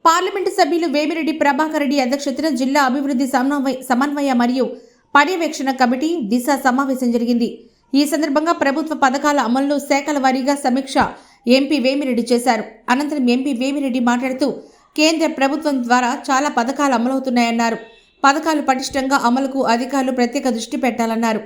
Parliament సభ్యులు వేమిరెడ్డి ప్రభాకర్ రెడ్డి అధ్యక్షతన జిల్లా అభివృద్ధి సమన్వయ మరియు పర్యవేక్షణ కమిటీ దిశ సమావేశం జరిగింది. ఈ సందర్భంగా ప్రభుత్వ పథకాల అమలును శాఖల వారీగా సమీక్ష ఎంపీ వేమిరెడ్డి చేశారు. అనంతరం ఎంపీ వేమిరెడ్డి మాట్లాడుతూ కేంద్ర ప్రభుత్వం ద్వారా చాలా పథకాలు అమలవుతున్నాయన్నారు. పథకాలు పటిష్టంగా అమలుకు అధికారులు ప్రత్యేక దృష్టి పెట్టాలన్నారు.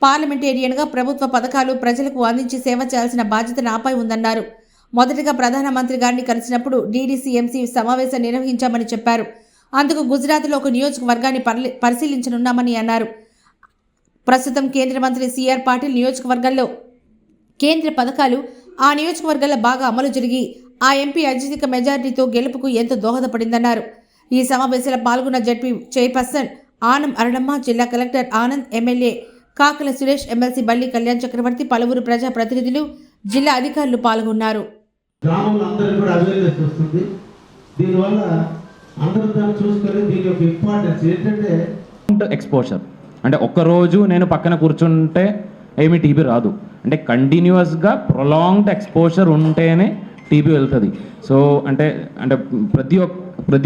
పార్లమెంటేరియన్గా ప్రభుత్వ పథకాలు ప్రజలకు అందించి సేవ చేయాల్సిన బాధ్యత నాపై ఉందన్నారు. మొదటగా ప్రధానమంత్రి గారిని కలిసినప్పుడు డీడీసీఎంసీ సమావేశం నిర్వహించామని చెప్పారు. అందుకు గుజరాత్లో ఒక నియోజకవర్గాన్ని పరిశీలించనున్నామని అన్నారు. ప్రస్తుతం కేంద్ర మంత్రి సిఆర్ పాటిల్ నియోజకవర్గంలో కేంద్ర పథకాలు ఆ నియోజకవర్గాల్లో బాగా అమలు జరిగి ఆ ఎంపీ అత్యధిక మెజారిటీతో గెలుపుకు ఎంతో దోహదపడిందన్నారు. ఈ సమావేశంలో పాల్గొన్న జడ్పీ చైర్పర్సన్ ఆనం అరుణమ్మ, జిల్లా collector Anand, MLA Kakala Suresh, MLC Balli Kalyan చక్రవర్తి, పలువురు ప్రజా ప్రతినిధులు, జిల్లా అధికారులు పాల్గొన్నారు. ఎక్స్పోజర్ అంటే ఒక్కరోజు నేను పక్కన కూర్చుంటే ఏమి టీబీ రాదు. అంటే కంటిన్యూస్గా ప్రొలాంగ్డ్ ఎక్స్పోజర్ ఉంటేనే టీబీ వెళ్తుంది. సో అంటే అంటే ప్రతి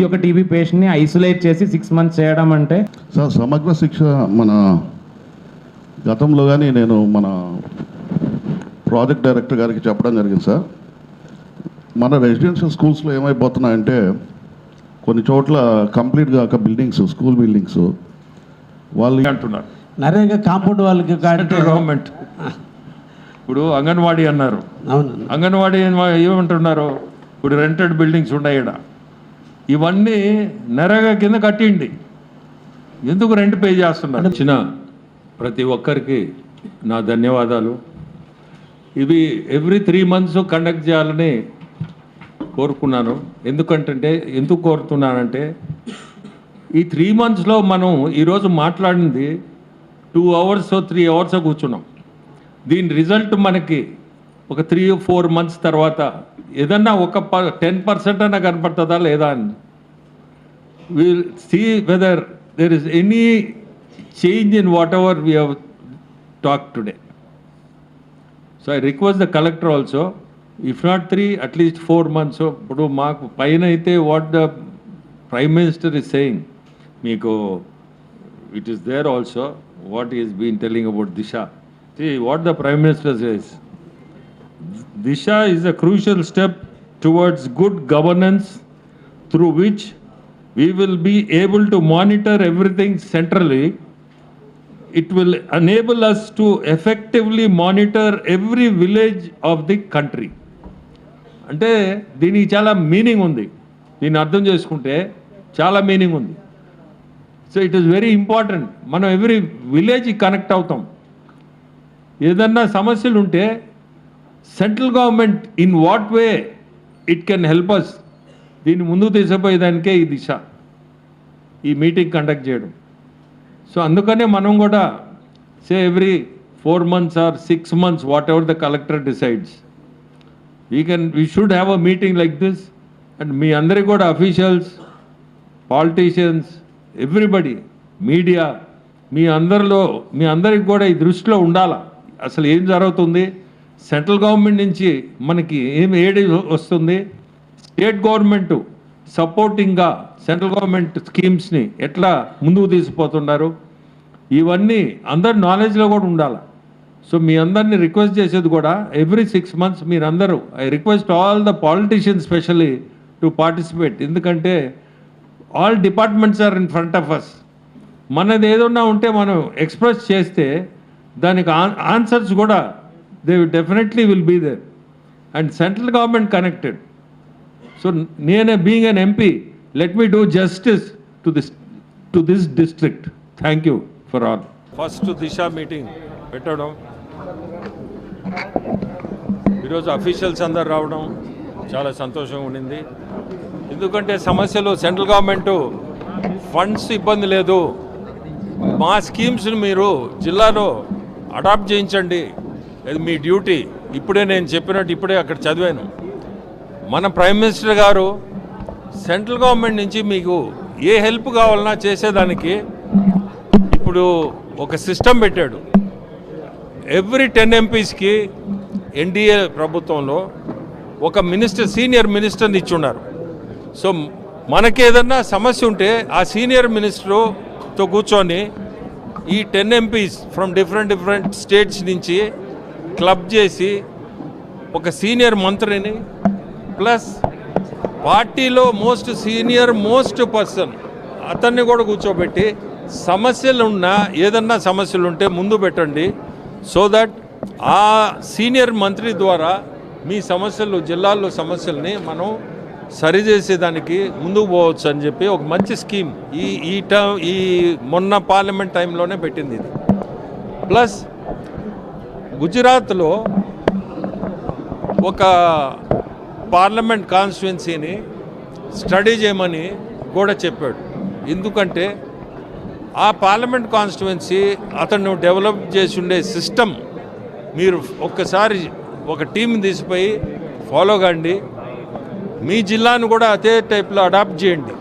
ఒక్క టీబీ పేషెంట్ని ఐసోలేట్ చేసి 6 months చేయడం అంటే సార్ సమగ్ర శిక్ష మన గతంలో కానీ నేను మన ప్రాజెక్ట్ డైరెక్టర్ గారికి చెప్పడం జరిగింది సార్. మన రెసిడెన్షియల్ స్కూల్స్లో ఏమైపోతున్నాయంటే కొన్ని చోట్ల కంప్లీట్గా బిల్డింగ్స్, స్కూల్ బిల్డింగ్స్ వాళ్ళు అంటున్నారు. నరేగా కాంపౌండ్ వాళ్ళకి గవర్నమెంట్ ఇప్పుడు అంగన్వాడీ అన్నారు. అంగన్వాడీ ఏమంటున్నారు? ఇప్పుడు రెంటెడ్ బిల్డింగ్స్ ఉన్నాయి ఇక్కడ, ఇవన్నీ నరేగా కింద కట్టిండి, ఎందుకు రెంట్ పే చేస్తున్నారు? చిన్న ప్రతి ఒక్కరికి నా ధన్యవాదాలు. ఇవి ఎవ్రీ 3 months కండక్ట్ చేయాలని కోరుకున్నాను. ఎందుకు కోరుతున్నానంటే ఈ 3 monthsలో మనం ఈరోజు మాట్లాడింది 2 hours 3 hours కూర్చున్నాం. దీని రిజల్ట్ మనకి ఒక 3-4 months తర్వాత ఏదన్నా ఒక 10% అన్నా కనపడుతుందా లేదా అని will see whether there is any change in whatever we have talk today. So I request the collector also, if not 3 at least 4 months. ఇప్పుడు మాకు పైన అయితే what the prime minister is saying, మీకు it is there also what is been telling about Disha. See what the Prime Minister says. Disha is a crucial step towards good governance through which we will be able to monitor everything centrally. It will enable us to effectively monitor every village of the country. అంటే దీనికి చాలా meaning ఉంది. దీన్ని అర్థం చేసుకుంటే చాలా meaning ఉంది. So it is very important. మనం ఎవ్రీ విలేజ్కి కనెక్ట్ అవుతాం. ఏదన్నా సమస్యలు ఉంటే central government in what way it can help us, దీన్ని ముందుకు తీసుకుపోయేదానికే ఈ దిశ, ఈ మీటింగ్ కండక్ట్ చేయడం. సో అందుకనే మనం కూడా every 4 months or 6 months whatever the collector decides we should have a meeting like this. And మీ అందరికీ కూడా అఫీషియల్స్, పాలిటీషియన్స్, ఎవ్రీబడి, మీడియా, మీ అందరికి కూడా ఈ దృష్టిలో ఉండాలా. అసలు ఏం జరుగుతుంది, సెంట్రల్ గవర్నమెంట్ నుంచి మనకి ఏడి వస్తుంది, స్టేట్ గవర్నమెంట్ సపోర్టింగ్గా సెంట్రల్ గవర్నమెంట్ స్కీమ్స్ని ఎట్లా ముందుకు తీసుకుపోతున్నారు, ఇవన్నీ అందరి నాలెడ్జ్లో కూడా ఉండాలి. సో మీ అందరినీ రిక్వెస్ట్ చేసేది కూడా ఎవ్రీ 6 months మీరందరూ, I request all the politicians specially to participate. ఎందుకంటే all departments are in front of us. మనది ఏదన్నా ఉంటే మనం ఎక్స్ప్రెస్ చేస్తే దానికి ఆన్సర్స్ కూడా they definitely will be there and central government connected. So నేనే being an MP, let me do justice to this district. Thank you for all. First Disha meeting పెట్టడం, ఈరోజు అఫీషియల్స్ అందరు రావడం చాలా సంతోషంగా ఉండింది. ఎందుకంటే సమస్యలు సెంట్రల్ గవర్నమెంటు ఫండ్స్ ఇబ్బంది లేదు, మా స్కీమ్స్ని మీరు జిల్లాలో అడాప్ట్ చేయించండి, అది మీ డ్యూటీ. ఇప్పుడే నేను చెప్పినట్టు ఇప్పుడే అక్కడ చదివాను, మన ప్రైమ్ మినిస్టర్ గారు సెంట్రల్ గవర్నమెంట్ నుంచి మీకు ఏ హెల్ప్ కావాలన్నా చేసేదానికి ఇప్పుడు ఒక సిస్టమ్ పెట్టాడు. ఎవ్రీ 10 MPsకి ఎన్డీఏ ప్రభుత్వంలో ఒక మినిస్టర్, సీనియర్ మినిస్టర్ని ఇచ్చున్నారు. సో మనకేదన్నా సమస్య ఉంటే ఆ సీనియర్ మినిస్టర్తో కూర్చొని ఈ 10 ఎంపీస్ ఫ్రమ్ డిఫరెంట్ స్టేట్స్ నుంచి క్లబ్ చేసి ఒక సీనియర్ మంత్రిని ప్లస్ పార్టీలో మోస్ట్ పర్సన్ అతన్ని కూడా కూర్చోబెట్టి ఏదన్నా సమస్యలు ఉంటే ముందు పెట్టండి. సో దట్ ఆ సీనియర్ మంత్రి ద్వారా మీ సమస్యలు, జిల్లాల్లో సమస్యల్ని మనం సరిచేసేదానికి ముందుకు పోవచ్చు అని చెప్పి ఒక మంచి స్కీమ్ ఈ మొన్న పార్లమెంట్ టైంలోనే పెట్టింది ఇది. ప్లస్ గుజరాత్లో ఒక పార్లమెంట్ కాన్స్టిట్యున్సీని స్టడీ చేయమని కూడా చెప్పాడు. ఎందుకంటే ఆ పార్లమెంట్ కాన్స్టిట్యున్సీ అతను డెవలప్ చేసి ఉండే సిస్టమ్ మీరు ఒక్కసారి ఒక టీం తీసిపోయి ఫాలో కండి, మీ జిల్లాను కూడా అదే టైప్లో అడాప్ట్ చేయండి,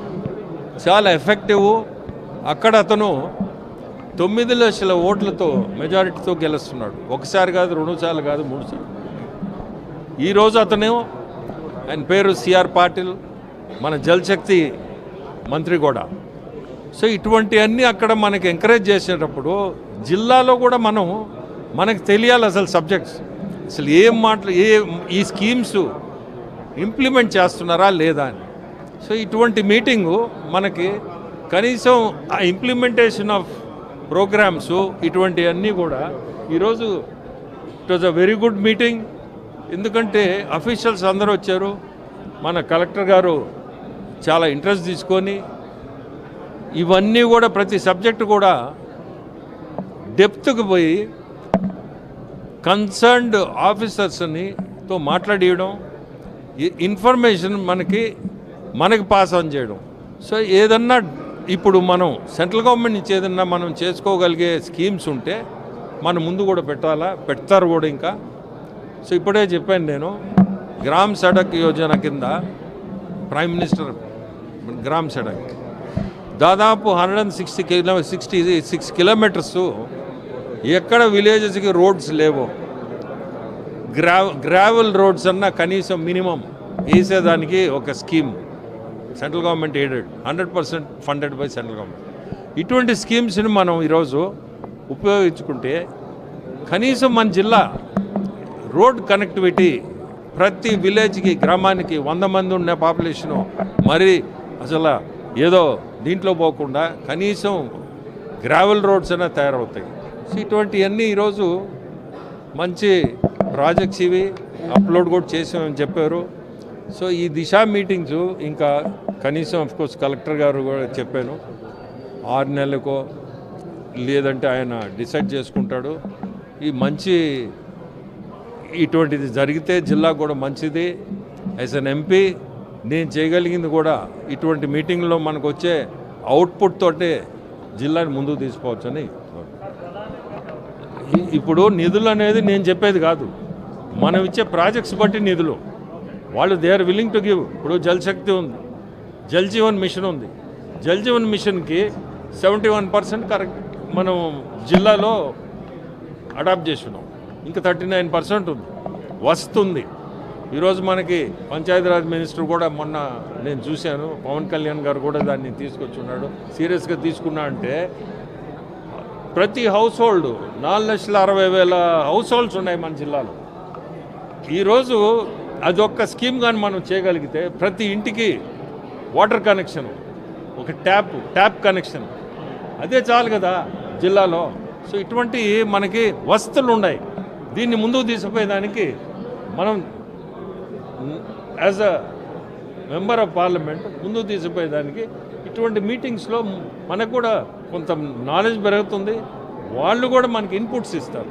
చాలా ఎఫెక్టివ్. అక్కడ అతను 9 లక్షల ఓట్లతో మెజారిటీతో గెలుస్తున్నాడు. ఒకసారి కాదు, 2 సార్లు కాదు, 3 సార్లు. ఈరోజు ఆయన పేరు సిఆర్ పాటిల్, మన జలశక్తి మంత్రి కూడా. సో ఇటువంటివన్నీ అక్కడ మనకి ఎంకరేజ్ చేసేటప్పుడు జిల్లాలో కూడా మనకు తెలియాలి అసలు సబ్జెక్ట్స్, అసలు ఈ స్కీమ్స్ ఇంప్లిమెంట్ చేస్తున్నారా లేదా అని. సో ఇటువంటి మీటింగు మనకి కనీసం ఆ ఇంప్లిమెంటేషన్ ఆఫ్ ప్రోగ్రామ్స్ ఇటువంటివన్నీ కూడా ఈరోజు it was a very good meeting. ఎందుకంటే అఫీషియల్స్ అందరూ వచ్చారు, మన కలెక్టర్ గారు చాలా ఇంట్రెస్ట్ తీసుకొని ఇవన్నీ కూడా ప్రతి సబ్జెక్టు కూడా డెప్త్కి పోయి కన్సర్న్డ్ ఆఫీసర్స్తో మాట్లాడియడం, ఇన్ఫర్మేషన్ మనకి పాస్ ఆన్ చేయడం. సో ఏదన్నా ఇప్పుడు మనం సెంట్రల్ గవర్నమెంట్ నుంచి ఏదన్నా మనం చేసుకోగలిగే స్కీమ్స్ ఉంటే మనం ముందు కూడా పెడతారు కూడా ఇంకా. సో ఇప్పుడే చెప్పాను నేను, గ్రామ్ సడక్ యోజన కింద ప్రైమ్ మినిస్టర్ గ్రామ్ సడక్ దాదాపు 166 కిలోమీటర్స్ ఎక్కడ విలేజెస్కి రోడ్స్ లేవో, గ్రావెల్ రోడ్స్ అన్నా కనీసం మినిమం వేసేదానికి ఒక scheme central government aided, 100% funded by central government. ఇటువంటి స్కీమ్స్ని మనం ఈరోజు ఉపయోగించుకుంటే కనీసం మన జిల్లా రోడ్ కనెక్టివిటీ ప్రతి విలేజ్కి, గ్రామానికి 100 మంది ఉన్న పాపులేషను మరి అసలు ఏదో దీంట్లో పోకుండా కనీసం గ్రావెల్ రోడ్స్ అయినా తయారవుతాయి. సో ఇటువంటివన్నీ ఈరోజు మంచి ప్రాజెక్ట్స్ ఇవి అప్లోడ్ కూడా చేసామని చెప్పారు. సో ఈ దిశ మీటింగ్స్ ఇంకా కనీసం అఫ్కోర్స్ కలెక్టర్ గారు కూడా చెప్పాను, 6 నెలలకో లేదంటే ఆయన డిసైడ్ చేసుకుంటాడు. ఈ మంచి ఇటువంటిది జరిగితే జిల్లా కూడా మంచిది. యాజ్ అన్ ఎంపీ నేను చేయగలిగింది కూడా ఇటువంటి మీటింగ్లో మనకు వచ్చే అవుట్పుట్ తోటే జిల్లాని ముందుకు తీసుకోవచ్చని. ఇప్పుడు నిధులు అనేది నేను చెప్పేది కాదు, మనం ఇచ్చే ప్రాజెక్ట్స్ బట్టి నిధులు వాళ్ళు they are willing to give. ఇప్పుడు జలశక్తి ఉంది, జల్ జీవన్ మిషన్ ఉంది, జల్ జీవన్ మిషన్కి 71% కరెక్ట్ మనం జిల్లాలో అడాప్ట్ చేస్తున్నాం, ఇంకా 39% ఉంది వస్తుంది. ఈరోజు మనకి పంచాయతీరాజ్ మినిస్టర్ కూడా మొన్న నేను చూశాను, పవన్ కళ్యాణ్ గారు కూడా దాన్ని తీసుకొచ్చున్నాడు, సీరియస్గా తీసుకున్నా. అంటే ప్రతి హౌస్ హోల్డ్ 4,60,000 హౌస్ హోల్డ్స్ ఉన్నాయి మన జిల్లాలో. ఈరోజు అదొక్క స్కీమ్ కానీ మనం చేయగలిగితే ప్రతి ఇంటికి వాటర్ కనెక్షన్, ఒక ట్యాప్ కనెక్షన్, అదే చాలు కదా జిల్లాలో. సో ఇటువంటి మనకి వసతులు ఉన్నాయి. దీన్ని ముందుకు తీసుకుపోయేదానికి మనం as a member of parliament ముందుకు తీసుకుపోయేదానికి ఇటువంటి మీటింగ్స్లో మనకు కూడా కొంత నాలెడ్జ్ పెరుగుతుంది, వాళ్ళు కూడా మనకి ఇన్పుట్స్ ఇస్తారు.